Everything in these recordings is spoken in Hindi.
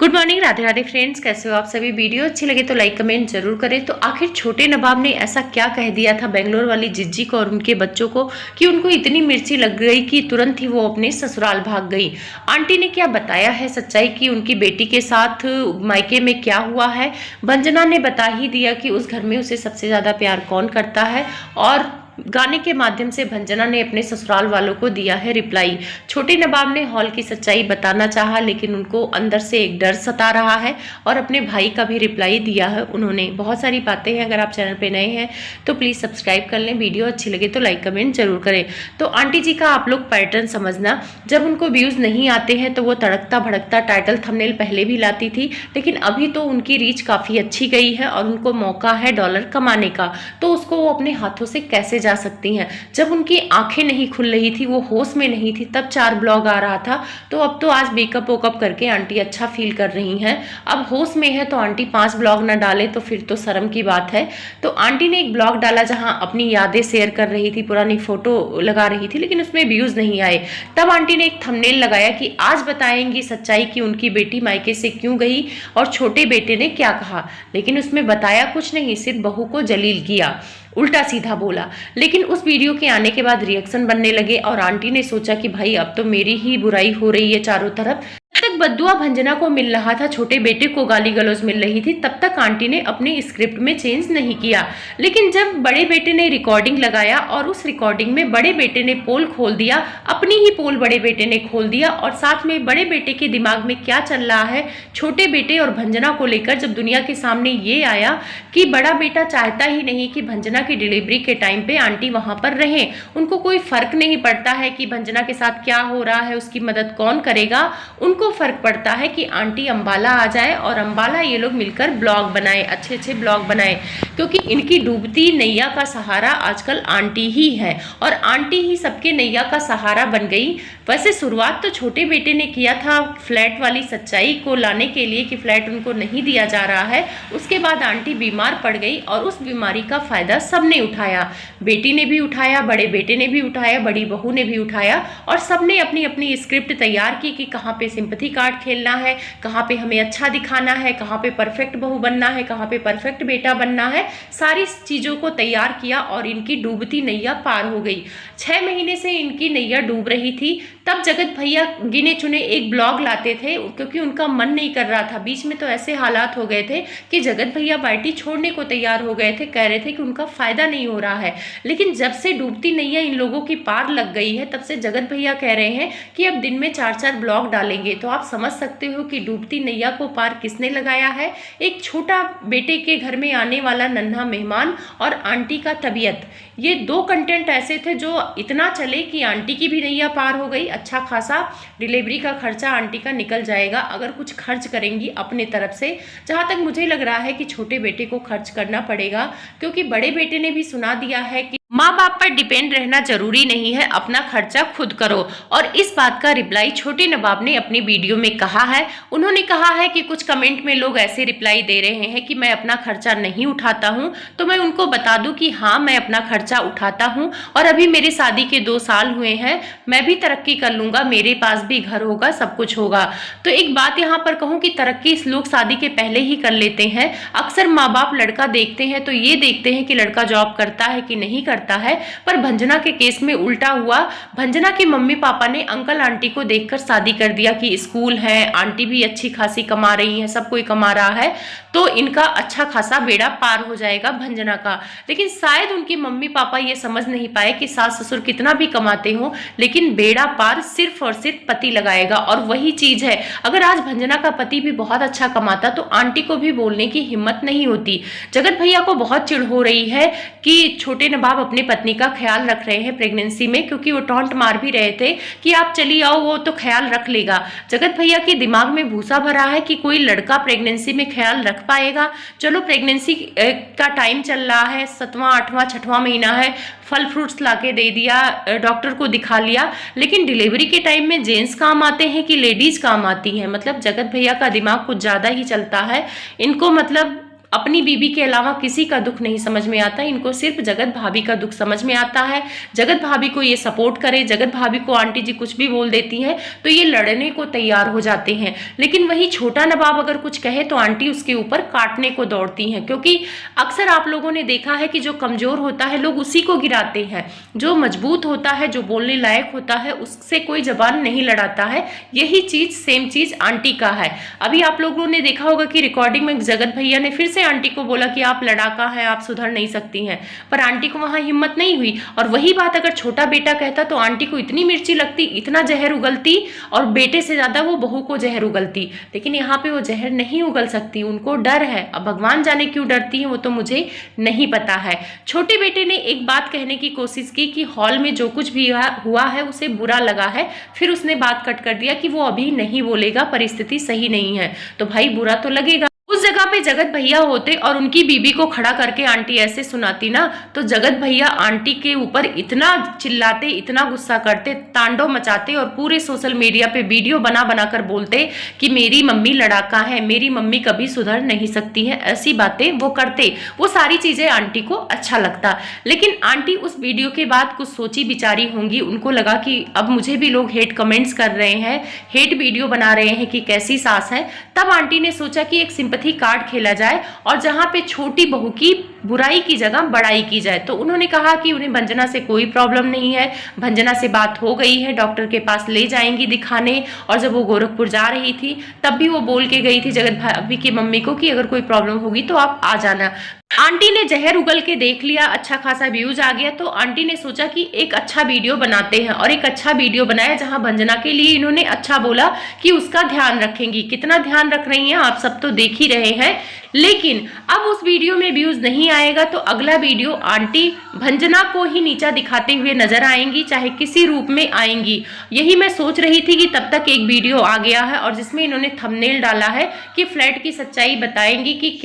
Good morning, Radhe Radhe friends. कैसे हो आप सभी? वीडियो अच्छी लगे तो लाइक कमेंट जरूर करें। तो आखिर छोटे नवाब ने ऐसा क्या कह दिया था बेंगलोर वाली जिज्जी को और उनके बच्चों को कि उनको इतनी मिर्ची लग गई कि तुरंत ही वो अपने ससुराल भाग गई। आंटी ने क्या बताया है सच्चाई की उनकी बेटी के साथ मायके में क्या हुआ है। वंजना ने बता ही दिया कि उस घर में उसे सबसे ज्यादा प्यार कौन करता है, और गाने के माध्यम से वंजना ने अपने ससुराल वालों को दिया है रिप्लाई। छोटे नवाब ने हॉल की सच्चाई बताना चाहा, लेकिन उनको अंदर से एक डर सता रहा है और अपने भाई का भी रिप्लाई दिया है उन्होंने। बहुत सारी बातें हैं। अगर आप चैनल पे नए हैं तो प्लीज़ सब्सक्राइब कर लें। वीडियो अच्छी लगे तो लाइक कमेंट जरूर करें। तो आंटी जी का आप लोग पैटर्न समझना, जब उनको व्यूज़ नहीं आते हैं तो वो तड़कता भड़कता टाइटल थंबनेल पहले भी लाती थी, लेकिन अभी तो उनकी रीच काफ़ी अच्छी गई है और उनको मौका है डॉलर कमाने का, तो उसको वो अपने हाथों से कैसे जा सकती हैं। जब उनकी आंखें नहीं खुल रही थी, वो होश में नहीं थी, तब 4 ब्लॉग आ रहा था। तो अब तो आज मेकअप वोकअप करके आंटी अच्छा फील कर रही हैं। अब होश में है तो आंटी 5 ब्लॉग ना डाले तो फिर तो शर्म की बात है। तो आंटी ने एक ब्लॉग डाला जहां अपनी यादें शेयर कर रही थी, पुरानी फोटो लगा रही थी, लेकिन उसमें व्यूज नहीं आए। तब आंटी ने एक थंबनेल लगाया कि आज बताएंगी सच्चाई कि उनकी बेटी मायके से क्यों गई और छोटे बेटे ने क्या कहा। लेकिन उसमें बताया कुछ नहीं, सिर्फ बहू को जलील किया, उल्टा सीधा बोला। लेकिन उस वीडियो के आने के बाद रिएक्शन बनने लगे और आंटी ने सोचा कि भाई अब तो मेरी ही बुराई हो रही है चारों तरफ। जब तक बद्दुआ भंजना को मिल रहा था, छोटे बेटे को गाली गलौज मिल रही थी, तब तक आंटी ने अपने स्क्रिप्ट में चेंज नहीं किया। लेकिन जब बड़े बेटे ने रिकॉर्डिंग लगाया और उस रिकॉर्डिंग में बड़े बेटे ने पोल खोल दिया, अपनी ही पोल बड़े बेटे ने खोल दिया, और साथ में बड़े बेटे के दिमाग में क्या चल रहा है छोटे बेटे और भंजना को लेकर जब दुनिया के सामने ये आया कि बड़ा बेटा चाहता ही नहीं कि भंजना की डिलीवरी के टाइम पे आंटी वहां पर रहें, उनको कोई फर्क नहीं पड़ता है कि भंजना के साथ क्या हो रहा है, उसकी मदद कौन करेगा। उनको फर्क पड़ता है कि आंटी अंबाला आ जाए और अंबाला ये लोग मिलकर ब्लॉग बनाए, अच्छे अच्छे ब्लॉग बनाए, क्योंकि इनकी डूबती नैया का सहारा आजकल आंटी ही है और आंटी ही सबके नैया का सहारा बन गई। वैसे शुरुआत तो छोटे बेटे ने किया था फ्लैट वाली सच्चाई को लाने के लिए कि फ्लैट उनको नहीं दिया जा रहा है। उसके बाद आंटी बीमार पड़ गई और उस बीमारी का फायदा सबने उठाया, बेटी ने भी उठाया, बड़े बेटे ने भी उठाया, बड़ी बहू ने भी उठाया, और सबने अपनी अपनी स्क्रिप्ट तैयार की कि कहाँ पे सिंपैथी कार्ड खेलना है, कहाँ पे हमें अच्छा दिखाना है, कहाँ पे परफेक्ट बहू बनना है, कहाँ पे परफेक्ट बेटा बनना है। सारी चीज़ों को तैयार किया और इनकी डूबती नैया पार हो गई। 6 महीने से इनकी नैया डूब रही थी। तब जगत भैया गिने चुने एक ब्लॉग लाते थे, क्योंकि उनका मन नहीं कर रहा था। बीच में तो ऐसे हालात हो गए थे कि जगत भैया पार्टी छोड़ने को तैयार हो गए थे, कह रहे थे कि उनका फायदा नहीं हो रहा है। लेकिन जब से डूबती नैया इन लोगों की पार लग गई है, तब से जगत भैया कह रहे हैं कि अब दिन में 4-4 ब्लॉग डालेंगे। तो आप समझ सकते हो कि डूबती नैया को पार किसने लगाया है। एक छोटा बेटे के घर में आने वाला नन्हा मेहमान और आंटी का तबीयत, ये 2 कंटेंट ऐसे थे जो इतना चले कि आंटी की भी नैया पार हो गई। अच्छा खासा डिलीवरी का खर्चा आंटी का निकल जाएगा अगर कुछ खर्च करेंगी अपने तरफ से। जहाँ तक मुझे लग रहा है कि छोटे बेटे को खर्च करना पड़ेगा, क्योंकि बड़े बेटे ने भी सुना दिया है कि माँ बाप पर डिपेंड रहना जरूरी नहीं है, अपना खर्चा खुद करो। और इस बात का रिप्लाई छोटे नवाब ने अपनी वीडियो में कहा है। उन्होंने कहा है कि कुछ कमेंट में लोग ऐसे रिप्लाई दे रहे हैं कि मैं अपना खर्चा नहीं उठाता हूं, तो मैं उनको बता दूं कि हाँ, मैं अपना खर्चा उठाता हूं और अभी मेरे शादी के 2 साल हुए हैं, मैं भी तरक्की कर लूंगा, मेरे पास भी घर होगा, सब कुछ होगा। तो एक बात यहाँ पर कहूँ कि तरक्की लोग शादी के पहले ही कर लेते हैं। अक्सर माँ बाप लड़का देखते हैं तो ये देखते हैं कि लड़का जॉब करता है कि नहीं करता है, पर भंजना के केस में उल्टा हुआ। भंजना के मम्मी पापा ने अंकल आंटी को देखकर शादी कर दिया कि स्कूल है, आंटी भी अच्छी खासी कमा रही है, सब कोई कमा रहा है, तो इनका अच्छा खासा बेड़ा पार हो जाएगा भंजना का। लेकिन शायद उनके मम्मी पापा ये समझ नहीं पाए कि सास ससुर कितना भी कमाते हो, लेकिन बेड़ा पार सिर्फ और सिर्फ पति लगाएगा। और वही चीज है, अगर आज भंजना का पति भी बहुत अच्छा कमाता तो आंटी को भी बोलने की हिम्मत नहीं होती। जगत भैया को बहुत चिढ़ हो रही है कि छोटे नवाब अपने पत्नी का ख्याल रख रहे हैं प्रेगनेंसी में, क्योंकि वो टॉन्ट मार भी रहे थे कि आप चली आओ, वो तो ख्याल रख लेगा। जगत भैया के दिमाग में भूसा भरा है कि कोई लड़का प्रेगनेंसी में ख्याल रख पाएगा। चलो प्रेगनेंसी का टाइम चल रहा है, 7वां 8वां 6वां महीना है, फल फ्रूट्स लाके दे दिया, डॉक्टर को दिखा लिया, लेकिन डिलीवरी के टाइम में जेंट्स काम आते हैं कि लेडीज काम आती हैं। मतलब जगत भैया का दिमाग कुछ ज्यादा ही चलता है। इनको मतलब अपनी बीबी के अलावा किसी का दुख नहीं समझ में आता, इनको सिर्फ जगत भाभी का दुख समझ में आता है। जगत भाभी को ये सपोर्ट करे, जगत भाभी को आंटी जी कुछ भी बोल देती हैं तो ये लड़ने को तैयार हो जाते हैं। लेकिन वही छोटा नवाब अगर कुछ कहे तो आंटी उसके ऊपर काटने को दौड़ती हैं, क्योंकि अक्सर आप लोगों ने देखा है कि जो कमजोर होता है लोग उसी को गिराते हैं, जो मजबूत होता है, जो बोलने लायक होता है, उससे कोई जबान नहीं लड़ाता है। यही चीज सेम चीज आंटी का है। अभी आप लोगों ने देखा होगा कि रिकॉर्डिंग में जगत भैया ने फिर से आंटी को बोला कि आप लड़ाका है, आप सुधर नहीं सकती हैं, पर आंटी को वहां हिम्मत नहीं हुई। और वही बात अगर छोटा बेटा कहता तो आंटी को इतनी मिर्ची लगती, इतना जहर उगलती, और बेटे से ज्यादा वो बहू को जहर उगलती। लेकिन यहाँ पे वो जहर नहीं उगल सकती, उनको डर है। अब भगवान जाने क्यों डरती है वो तो मुझे नहीं पता है। छोटे बेटे ने एक बात कहने की कोशिश की कि हॉल में जो कुछ भी हुआ है उसे बुरा लगा है, फिर उसने बात कट कर दिया कि वो अभी नहीं बोलेगा, परिस्थिति सही नहीं है। तो भाई बुरा तो लगेगा। उस जगह पे जगत भैया होते और उनकी बीबी को खड़ा करके आंटी ऐसे सुनाती ना, तो जगत भैया आंटी के ऊपर इतना चिल्लाते, इतना गुस्सा करते, तांडव मचाते और पूरे सोशल मीडिया पे वीडियो बना बना कर बोलते कि मेरी मम्मी लड़ाका है, मेरी मम्मी कभी सुधर नहीं सकती है। ऐसी बातें वो करते, वो सारी चीजें आंटी को अच्छा लगता। लेकिन आंटी उस वीडियो के बाद कुछ सोची बिचारी होंगी, उनको लगा कि अब मुझे भी लोग हेट कमेंट्स कर रहे हैं, हेट वीडियो बना रहे हैं कि कैसी सास है। तब आंटी ने सोचा कि एक सिंपैथी कार्ड खेला जाए और जहां पे छोटी बहू की बुराई की जगह बड़ाई की जाए। तो उन्होंने कहा कि उन्हें भंजना से कोई प्रॉब्लम नहीं है, भंजना से बात हो गई है, डॉक्टर के पास ले जाएंगी दिखाने। और जब वो गोरखपुर जा रही थी तब भी वो बोल के गई थी जगत भाभी की मम्मी को कि अगर कोई प्रॉब्लम होगी तो आप आ जाना। आंटी ने जहर उगल के देख लिया, अच्छा खासा व्यूज आ गया, तो आंटी ने सोचा कि एक अच्छा वीडियो बनाते हैं, और एक अच्छा वीडियो बनाया जहां भंजना के लिए इन्होंने अच्छा बोला कि उसका ध्यान रखेंगी। कितना ध्यान रख रही हैं आप सब तो देख ही रहे हैं। लेकिन अब उस वीडियो में व्यूज नहीं आएगा तो अगला वीडियो आंटी भंजना को ही नीचा दिखाते हुए नजर आएंगी, चाहे किसी रूप में आएंगी। यही मैं सोच रही थी कि तब तक एक वीडियो आ गया है और जिसमें इन्होंने थंबनेल डाला है कि फ्लैट की सच्चाई बताएंगी कि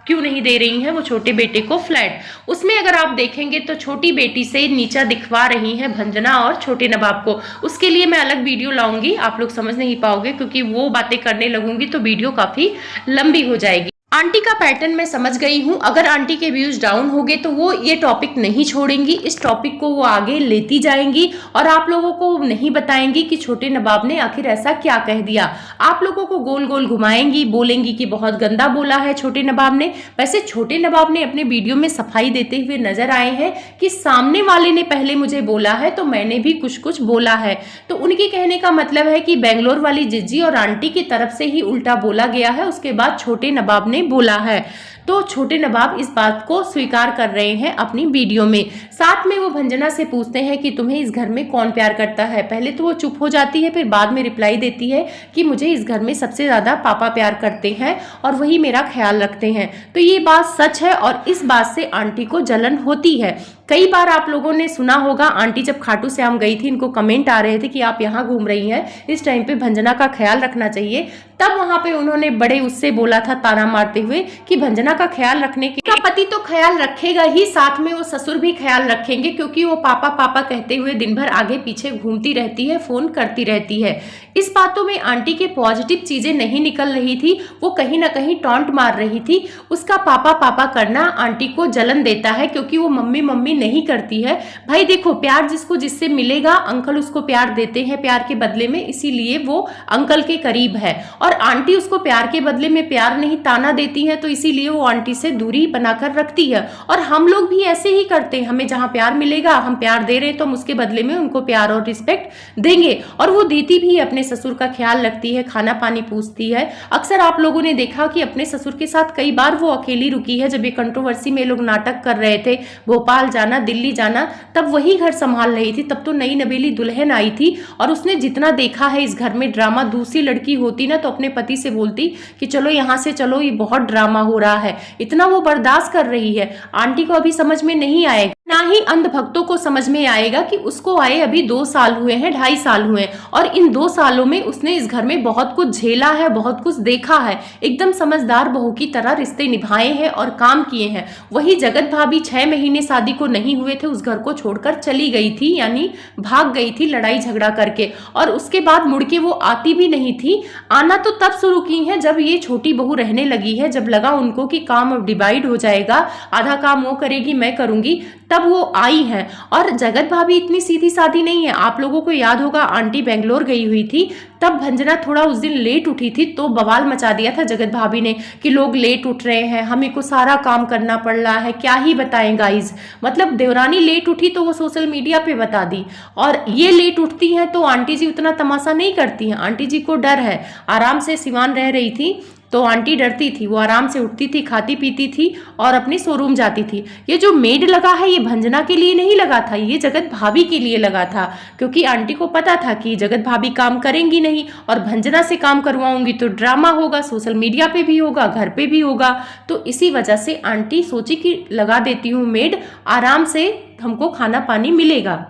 क्यों नहीं दे रही हैं वो छोटे बेटे को फ्लैट। उसमें अगर आप देखेंगे तो छोटी बेटी से नीचा दिखवा रही हैं भंजना और छोटे नवाब को। उसके लिए मैं अलग वीडियो लाऊंगी, आप लोग समझ नहीं पाओगे, क्योंकि वो बातें करने लगूंगी तो वीडियो काफी लंबी हो जाएगी। आंटी का पैटर्न मैं समझ गई हूँ। अगर आंटी के व्यूज डाउन हो गए तो वो ये टॉपिक नहीं छोड़ेंगी, इस टॉपिक को वो आगे लेती जाएंगी और आप लोगों को नहीं बताएंगी कि छोटे नवाब ने आखिर ऐसा क्या कह दिया। आप लोगों को गोल गोल घुमाएंगी, बोलेंगी कि बहुत गंदा बोला है छोटे नवाब ने। वैसे छोटे नवाब ने अपने वीडियो में सफाई देते हुए नजर आए हैं कि सामने वाले ने पहले मुझे बोला है तो मैंने भी कुछ कुछ बोला है। तो उनके कहने का मतलब है कि बेंगलोर वाली जिज्जी और आंटी की तरफ से ही उल्टा बोला गया है, उसके बाद छोटे नवाब ने बोला है। तो छोटे नवाब इस बात को स्वीकार कर रहे हैं अपनी वीडियो में। साथ में वो भंजना से पूछते हैं कि तुम्हें इस घर में कौन प्यार करता है। पहले तो वो चुप हो जाती है, फिर बाद में रिप्लाई देती है कि मुझे इस घर में सबसे ज्यादा पापा प्यार करते हैं और वही मेरा ख्याल रखते हैं। तो ये बात सच है और इस बात से आंटी को जलन होती है। कई बार आप लोगों ने सुना होगा, आंटी जब खाटू श्याम गई थी, इनको कमेंट आ रहे थे कि आप यहाँ घूम रही हैं, इस टाइम पे भंजना का ख्याल रखना चाहिए। तब वहां पे उन्होंने बड़े उससे बोला था ताना मारते हुए कि भंजना का ख्याल रखने का पति तो ख्याल रखेगा ही, साथ में वो ससुर भी ख्याल रखेंगे, क्योंकि वो पापा पापा कहते हुए दिन भर आगे पीछे घूमती रहती है, फोन करती रहती है। इस बातों में आंटी के पॉजिटिव चीजें नहीं निकल रही थी, वो कहीं ना कहीं टॉन्ट मार रही थी। उसका पापा पापा करना आंटी को जलन देता है, क्योंकि वो मम्मी मम्मी नहीं करती है। भाई देखो, प्यार जिसको जिससे मिलेगा, अंकल उसको प्यार देते हैं प्यार के बदले में, इसीलिए वो अंकल के करीब है। और आंटी उसको प्यार के बदले में प्यार नहीं, ताना देती है, तो इसीलिए वो आंटी से दूरी बनाकर रखती है। और हम लोग भी ऐसे ही करते हैं, हमें जहां प्यार मिलेगा, हम प्यार दे रहे हैं तो हम उसके बदले में उनको प्यार और रिस्पेक्ट देंगे। और वो देती भी अपने ससुर का ख्याल रखती है, खाना पानी पूछती है। अक्सर आप लोगों ने देखा कि अपने ससुर के साथ कई बार वो अकेली रुकी है। जब ये कंट्रोवर्सी में लोग नाटक कर रहे थे, भोपाल जाना, दिल्ली जाना, तब वही घर संभाल रही थी। तब तो नई नवेली दुल्हन आई थी और उसने जितना देखा है इस घर में ड्रामा, दूसरी लड़की होती ना तो अपने पति से बोलती कि चलो यहाँ से चलो, ये बहुत ड्रामा हो रहा है। इतना वो बर्दाश्त कर रही है। आंटी को अभी समझ में नहीं आएगा ना ही अंधभक्तों को समझ में आएगा कि उसको आए अभी 2 साल हुए हैं, 2.5 साल हुए हैं, और इन 2 सालों में उसने इस घर में बहुत कुछ झेला है, बहुत कुछ देखा है, एकदम समझदार बहू की तरह रिश्ते निभाए हैं और काम किए हैं। वही जगत भाभी 6 महीने शादी को नहीं हुए थे उस घर को छोड़कर चली गई थी, यानी भाग गई थी लड़ाई झगड़ा करके, और उसके बाद मुड़ के वो आती भी नहीं थी। आना तो तब शुरू की है जब ये छोटी बहू रहने लगी है, जब लगा उनको कि काम अब डिवाइड हो जाएगा, आधा काम वो करेगी मैं करूंगी, तब वो आई हैं। और जगत भाभी इतनी सीधी सादी नहीं है। आप लोगों को याद होगा आंटी बेंगलोर गई हुई थी, तब भंजना थोड़ा उस दिन लेट उठी थी तो बवाल मचा दिया था जगत भाभी ने कि लोग लेट उठ रहे हैं, हमें को सारा काम करना पड़ रहा है, क्या ही बताएं गाइज। मतलब देवरानी लेट उठी तो वो सोशल मीडिया पे बता दी, और ये लेट उठती हैं तो आंटी जी उतना तमाशा नहीं करती हैं। आंटी जी को डर है, आराम से सिवान रह रही थी तो आंटी डरती थी, वो आराम से उठती थी, खाती पीती थी और अपने शोरूम जाती थी। ये जो मेड लगा है ये भंजना के लिए नहीं लगा था, ये जगत भाभी के लिए लगा था, क्योंकि आंटी को पता था कि जगत भाभी काम करेंगी नहीं और भंजना से काम करवाऊंगी तो ड्रामा होगा, सोशल मीडिया पे भी होगा, घर पे भी होगा। तो इसी वजह से आंटी सोची कि लगा देती हूँ मेड, आराम से हमको खाना पानी मिलेगा।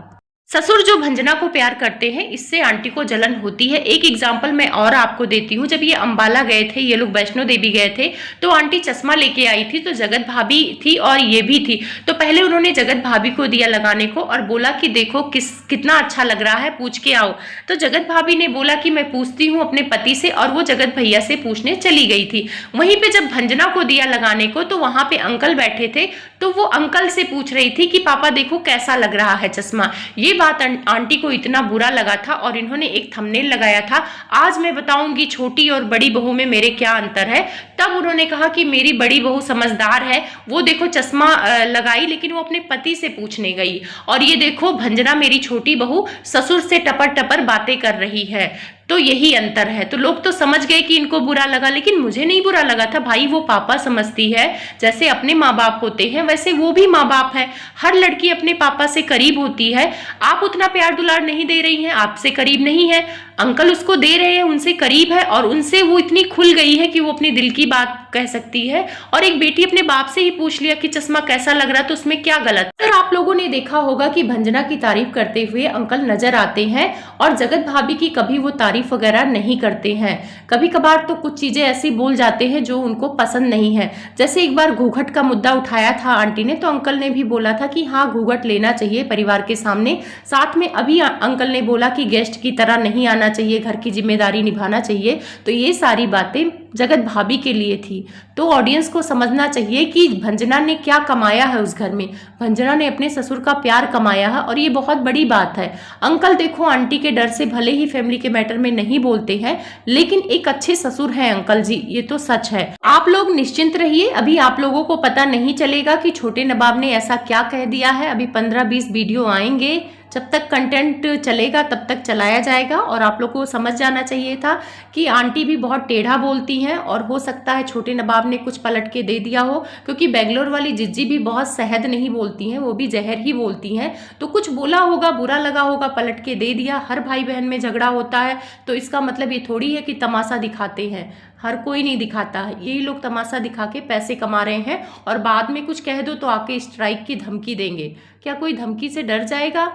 ससुर जो भंजना को प्यार करते हैं इससे आंटी को जलन होती है। एक एग्जाम्पल मैं और आपको देती हूँ। जब ये अंबाला गए थे, ये लोग वैष्णो देवी गए थे, तो आंटी चश्मा लेके आई थी, तो जगत भाभी थी और ये भी थी। तो पहले उन्होंने जगत भाभी को दिया लगाने को और बोला कि देखो कितना अच्छा लग रहा है, पूछ के आओ। तो जगत भाभी ने बोला कि मैं पूछती हूँ अपने पति से, और वो जगत भैया से पूछने चली गई थी। वहीं पे जब भंजना को दिया लगाने को तो वहां पे अंकल बैठे थे, तो वो अंकल से पूछ रही थी कि पापा देखो कैसा लग रहा है चश्मा। ये बात आंटी को इतना बुरा लगा था और इन्होंने एक थंबनेल लगाया था, आज मैं बताऊंगी छोटी और बड़ी बहू में मेरे क्या अंतर है। तब उन्होंने कहा कि मेरी बड़ी बहू समझदार है, वो देखो चश्मा लगाई लेकिन वो अपने पति से पूछने गई, और ये देखो भंजना मेरी छोटी बहू ससुर से टपर टपर बातें कर रही है। तो यही अंतर है। तो लोग तो समझ गए कि इनको बुरा लगा, लेकिन मुझे नहीं बुरा लगा था भाई। वो पापा समझती है, जैसे अपने माँ बाप होते हैं वैसे वो भी माँ बाप है। हर लड़की अपने पापा से करीब होती है। आप उतना प्यार दुलार नहीं दे रही हैं, आपसे करीब नहीं है, अंकल उसको दे रहे हैं, उनसे करीब है, और उनसे वो इतनी खुल गई है कि वो अपने दिल की बात कह सकती है। और एक बेटी अपने बाप से ही पूछ लिया कि चश्मा कैसा लग रहा, तो उसमें क्या गलत। सर आप लोगों ने देखा होगा कि भंजना की तारीफ करते हुए अंकल नजर आते हैं और जगत भाभी की कभी वो तारीफ वगैरह नहीं करते हैं। कभी कभार तो कुछ चीजें ऐसी बोल जाते हैं जो उनको पसंद नहीं है। जैसे एक बार घूंघट का मुद्दा उठाया था आंटी ने, तो अंकल ने भी बोला था कि हाँ घूंघट लेना चाहिए परिवार के सामने। साथ में अभी अंकल ने बोला कि गेस्ट की तरह नहीं आना चाहिए, घर की जिम्मेदारी निभाना चाहिए। तो ये सारी बातें जगत भाभी के लिए थी। तो ऑडियंस को समझना चाहिए कि भंजना ने क्या कमाया है उस घर में। भंजना ने अपने ससुर का प्यार कमाया है और ये बहुत बड़ी बात है। अंकल देखो आंटी के डर से भले ही फैमिली के मैटर में नहीं बोलते हैं, लेकिन एक अच्छे ससुर हैं अंकल जी, ये तो सच है। आप लोग निश्चिंत रहिए, अभी आप लोगों को पता नहीं चलेगा कि छोटे नवाब ने ऐसा क्या कह दिया है। अभी 15-20 वीडियो आएंगे, जब तक कंटेंट चलेगा तब तक चलाया जाएगा। और आप लोगों को समझ जाना चाहिए था कि आंटी भी बहुत टेढ़ा बोलती हैं, और हो सकता है छोटे नवाब ने कुछ पलट के दे दिया हो, क्योंकि बेंगलोर वाली जिज्जी भी बहुत शहद नहीं बोलती हैं, वो भी जहर ही बोलती हैं। तो कुछ बोला होगा, बुरा लगा होगा, पलट के दे दिया। हर भाई बहन में झगड़ा होता है, तो इसका मतलब ये थोड़ी है कि तमाशा दिखाते हैं। हर कोई नहीं दिखाता है, यही लोग तमाशा दिखा के पैसे कमा रहे हैं, और बाद में कुछ कह दो तो आके स्ट्राइक की धमकी देंगे। क्या कोई धमकी से डर जाएगा?